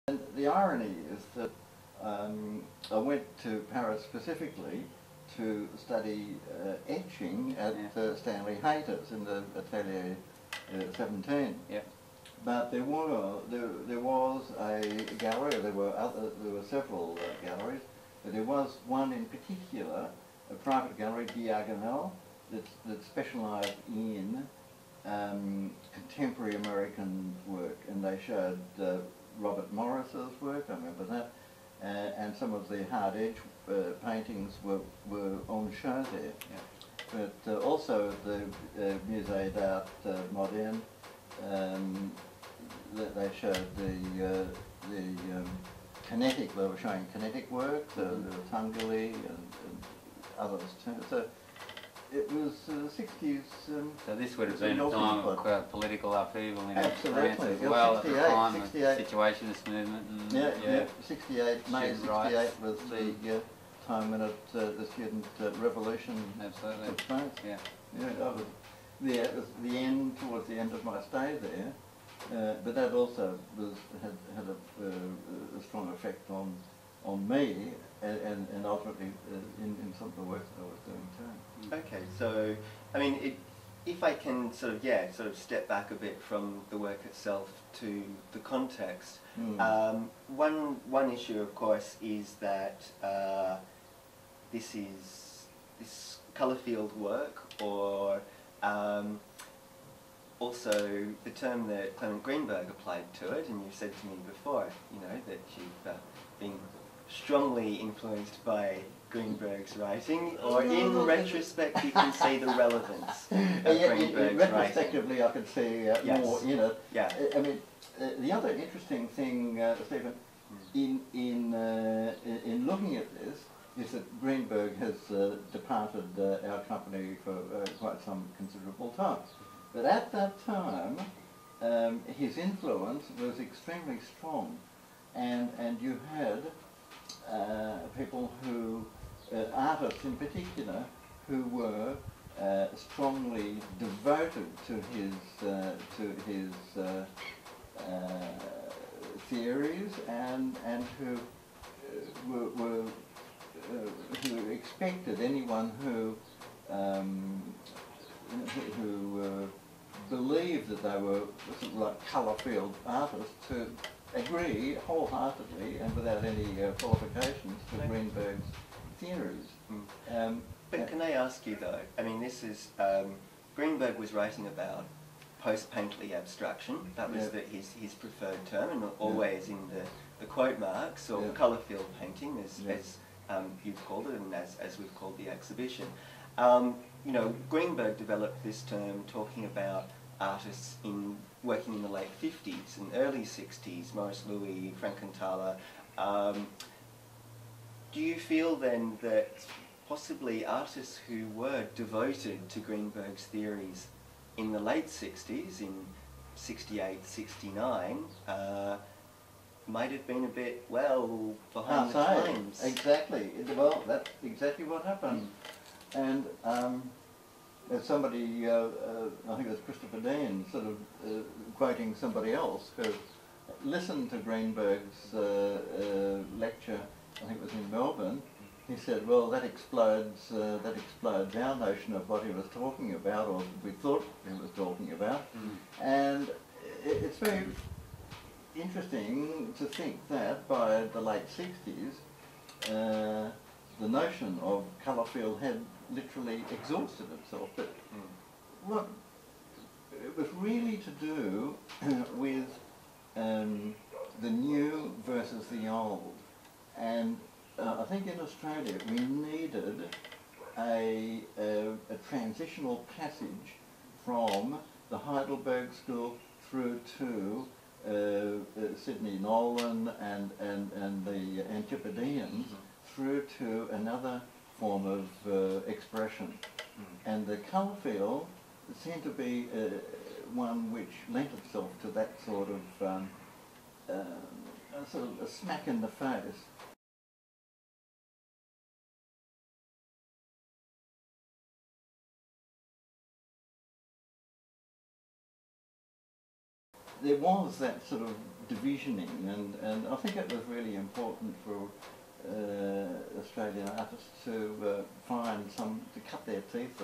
And the irony is that I went to Paris specifically to study etching at Stanley Hayter's in the Atelier 17. Yep. But there was a gallery. There were several galleries, but there was one in particular, a private gallery, Diagonal, that specialised in contemporary American work, and they showed Robert Morris's work. I remember that, and some of the hard edge paintings were on show there. Yeah. But also the Musée d'Art Moderne. They showed the kinetic. They were showing kinetic work, the Tunguli and others too. So it was the 60s. So this would have been a time of political upheaval in France as yeah, well, at the time of the 68 Situationist movement. And, yeah, 68, May 68 was the time when the student revolution took place. Yeah. Yeah, it was towards the end of my stay there. But that also had a strong effect on me and ultimately in some of the work that I was doing too. Okay, so I mean, if I can sort of step back a bit from the work itself to the context. One issue, of course, is that this colour field work, or also the term that Clement Greenberg applied to it, and you've said to me before, you know, that you've been strongly influenced by Greenberg's writing, or in retrospect you can see the relevance of Greenberg's retrospectively writing. I could see more in it. Yeah. I mean, the other interesting thing, Stephen, in looking at this, is that Greenberg has departed our company for quite some considerable time. But at that time, his influence was extremely strong, and you had people who, artists in particular, who were strongly devoted to his theories, and who who expected anyone who believed that they were sort of like colour field artists to agree wholeheartedly and without any qualifications to Greenberg's theories. But can I ask you though, I mean, this is, Greenberg was writing about post-painterly abstraction. That was his preferred term, and always in the quote marks, or colour field painting, as you've called it, and as we've called the exhibition. You know, Greenberg developed this term talking about artists working in the late 50s and early 60s, Maurice Louis, Frankenthaler. Do you feel then that possibly artists who were devoted to Greenberg's theories in the late 60s, in 68, 69, might have been a bit, well, behind the times? Exactly. Well, that's exactly what happened. And as somebody, I think it was Christopher Dean, sort of quoting somebody else who listened to Greenberg's lecture, I think it was in Melbourne, he said, well, that explodes our notion of what he was talking about, or we thought he was talking about. And it's very interesting to think that by the late 60s, the notion of colour field had literally exhausted itself. But what it was really to do with the new versus the old. And I think in Australia we needed a transitional passage from the Heidelberg school through to Sidney Nolan and the Antipodeans, through to another form of expression. And the colour field seemed to be one which lent itself to that sort of a smack in the face. There was that sort of divisioning, and I think it was really important for Australian artists to find to cut their teeth